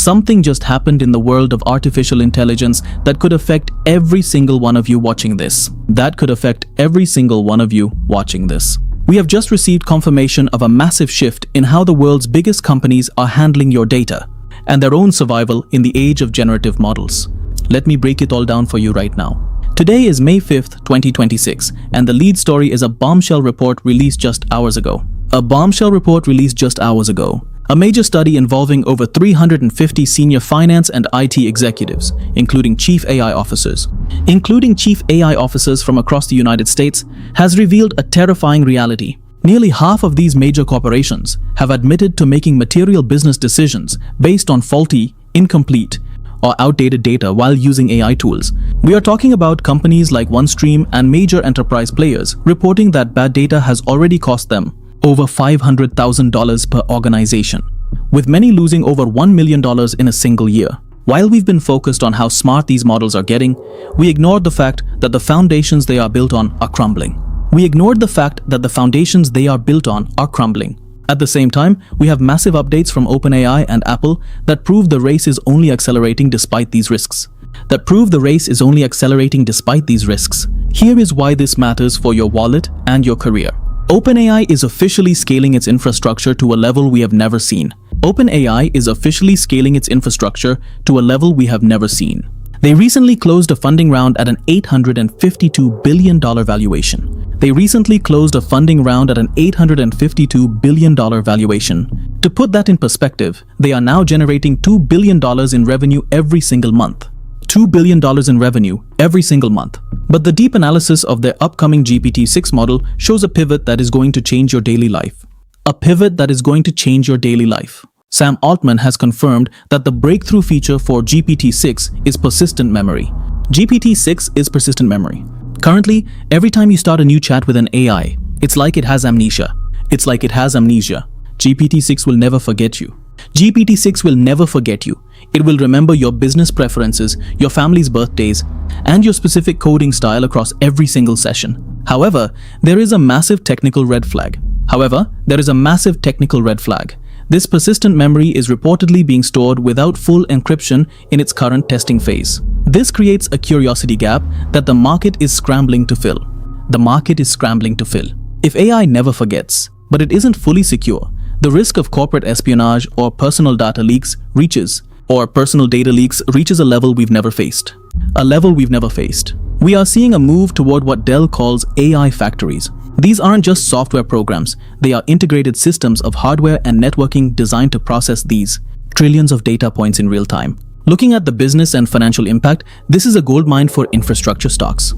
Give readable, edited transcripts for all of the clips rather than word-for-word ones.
Something just happened in the world of artificial intelligence that could affect every single one of you watching this. We have just received confirmation of a massive shift in how the world's biggest companies are handling your data and their own survival in the age of generative models. Let me break it all down for you right now. Today is May 5th, 2026, and the lead story is a bombshell report released just hours ago. A major study involving over 350 senior finance and IT executives, including chief AI officers from across the United States, has revealed a terrifying reality. Nearly half of these major corporations have admitted to making material business decisions based on faulty, incomplete, or outdated data while using AI tools. We are talking about companies like OneStream and major enterprise players reporting that bad data has already cost them over $500,000 per organization, with many losing over $1 million in a single year. While we've been focused on how smart these models are getting, we ignored the fact that the foundations they are built on are crumbling. At the same time, we have massive updates from OpenAI and Apple that prove the race is only accelerating despite these risks. Here is why this matters for your wallet and your career. OpenAI is officially scaling its infrastructure to a level we have never seen. They recently closed a funding round at an $852 billion valuation. To put that in perspective, they are now generating $2 billion in revenue every single month. But the deep analysis of their upcoming GPT-6 model shows a pivot that is going to change your daily life. Sam Altman has confirmed that the breakthrough feature for GPT-6 is persistent memory. Currently, every time you start a new chat with an AI, it's like it has amnesia. GPT-6 will never forget you. It will remember your business preferences, your family's birthdays, and your specific coding style across every single session. However, there is a massive technical red flag. This persistent memory is reportedly being stored without full encryption in its current testing phase. This creates a curiosity gap that the market is scrambling to fill. If AI never forgets, but it isn't fully secure, the risk of corporate espionage or personal data leaks reaches a level we've never faced. We are seeing a move toward what Dell calls AI factories. These aren't just software programs, they are integrated systems of hardware and networking designed to process these trillions of data points in real time. Looking at the business and financial impact, this is a goldmine for infrastructure stocks.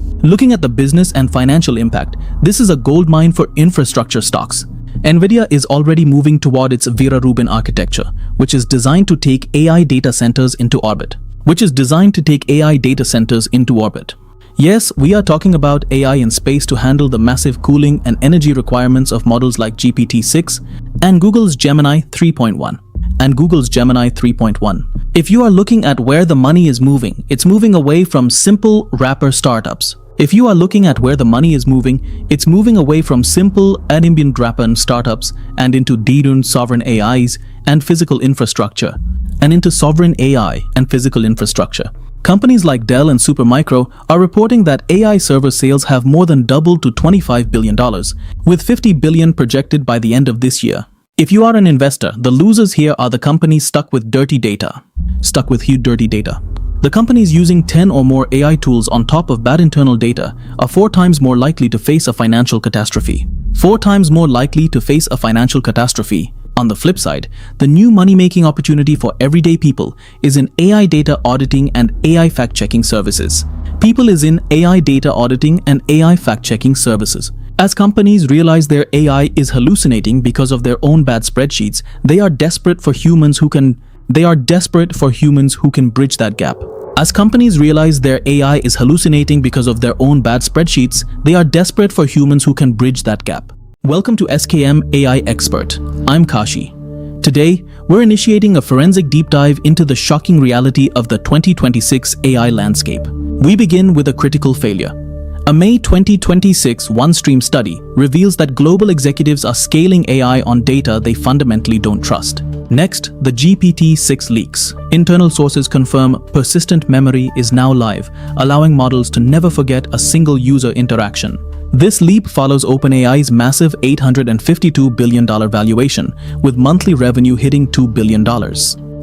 Nvidia is already moving toward its Vera Rubin architecture, which is designed to take AI data centers into orbit. Yes, we are talking about AI in space to handle the massive cooling and energy requirements of models like GPT-6 and Google's Gemini 3.1. If you are looking at where the money is moving, it's moving away from simple wrapper startups. It's moving away from simple ambient wrapper startups and into deruned sovereign AIs and physical infrastructure. Companies like Dell and Supermicro are reporting that AI server sales have more than doubled to $25 billion, with $50 billion projected by the end of this year. If you are an investor, the losers here are the companies stuck with dirty data. The companies using 10 or more AI tools on top of bad internal data are 4 times more likely to face a financial catastrophe. On the flip side, the new money-making opportunity for everyday people is in AI data auditing and AI fact-checking services. As companies realize their AI is hallucinating because of their own bad spreadsheets, they are desperate for humans who can bridge that gap. Welcome to SKM AI Expert. I'm Kashi. Today, we're initiating a forensic deep dive into the shocking reality of the 2026 AI landscape. We begin with a critical failure. A May 2026 OneStream study reveals that global executives are scaling AI on data they fundamentally don't trust. Next, the GPT-6 leaks. Internal sources confirm persistent memory is now live, allowing models to never forget a single user interaction. This leap follows OpenAI's massive $852 billion valuation, with monthly revenue hitting $2 billion.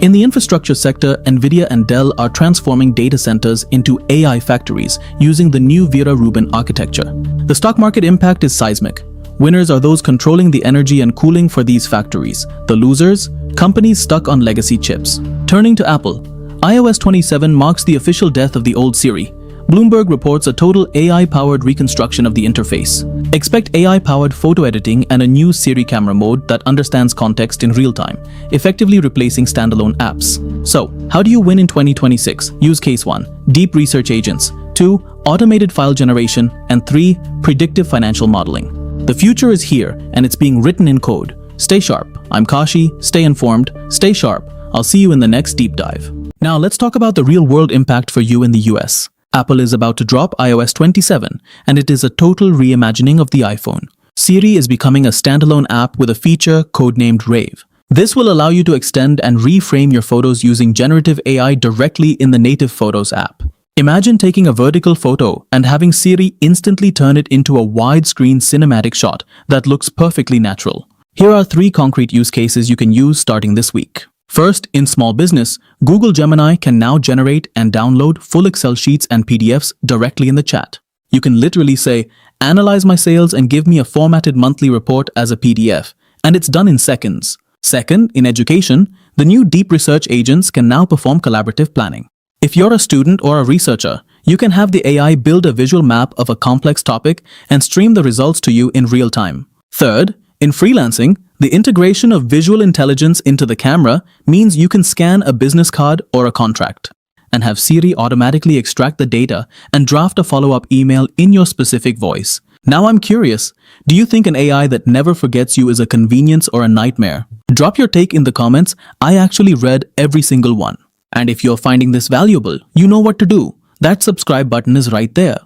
In the infrastructure sector, Nvidia and Dell are transforming data centers into AI factories using the new Vera Rubin architecture. The stock market impact is seismic. Winners are those controlling the energy and cooling for these factories. The losers? Companies stuck on legacy chips. Turning to Apple, iOS 27 marks the official death of the old Siri. Bloomberg reports a total AI-powered reconstruction of the interface. Expect AI-powered photo editing and a new Siri camera mode that understands context in real time, effectively replacing standalone apps. So, how do you win in 2026? Use case 1, deep research agents, 2, automated file generation, and 3, predictive financial modeling. The future is here, and it's being written in code. Stay sharp. I'm Kashi. Stay informed. Stay sharp. I'll see you in the next deep dive. Now let's talk about the real-world impact for you in the US. Apple is about to drop iOS 27, and it is a total reimagining of the iPhone. Siri is becoming a standalone app with a feature codenamed Rave. This will allow you to extend and reframe your photos using generative AI directly in the native Photos app. Imagine taking a vertical photo and having Siri instantly turn it into a widescreen cinematic shot that looks perfectly natural. Here are 3 concrete use cases you can use starting this week. First, in small business, Google Gemini can now generate and download full Excel sheets and PDFs directly in the chat. You can literally say, "Analyze my sales and give me a formatted monthly report as a PDF," and it's done in seconds. Second, in education, the new deep research agents can now perform collaborative planning. If you're a student or a researcher, you can have the AI build a visual map of a complex topic and stream the results to you in real time. Third, in freelancing, the integration of visual intelligence into the camera means you can scan a business card or a contract and have Siri automatically extract the data and draft a follow-up email in your specific voice. Now I'm curious, do you think an AI that never forgets you is a convenience or a nightmare? Drop your take in the comments. I actually read every single one. And if you're finding this valuable, you know what to do. That subscribe button is right there.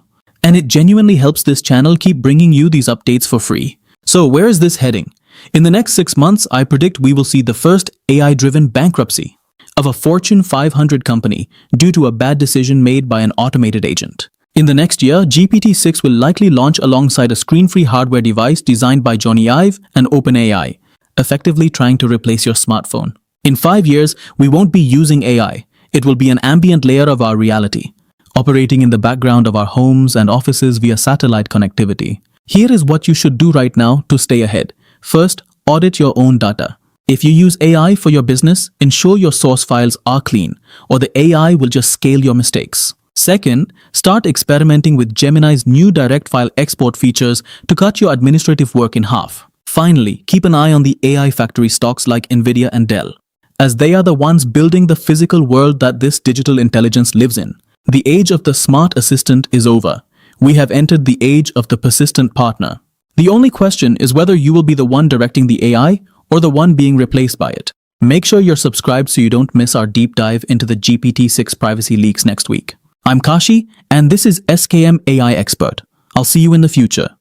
And it genuinely helps this channel keep bringing you these updates for free. So where is this heading? In the next 6 months, I predict we will see the first AI-driven bankruptcy of a Fortune 500 company due to a bad decision made by an automated agent. In the next year, GPT-6 will likely launch alongside a screen-free hardware device designed by Johnny Ive and OpenAI, effectively trying to replace your smartphone. In 5 years, we won't be using AI. It will be an ambient layer of our reality, operating in the background of our homes and offices via satellite connectivity. Here is what you should do right now to stay ahead. First, audit your own data. If you use AI for your business, ensure your source files are clean, or the AI will just scale your mistakes. Second, start experimenting with Gemini's new direct file export features to cut your administrative work in half. Finally, keep an eye on the AI factory stocks like Nvidia and Dell, as they are the ones building the physical world that this digital intelligence lives in. The age of the smart assistant is over. We have entered the age of the persistent partner. The only question is whether you will be the one directing the AI or the one being replaced by it. Make sure you're subscribed so you don't miss our deep dive into the GPT-6 privacy leaks next week. I'm Kashi, and this is SKM AI Expert. I'll see you in the future.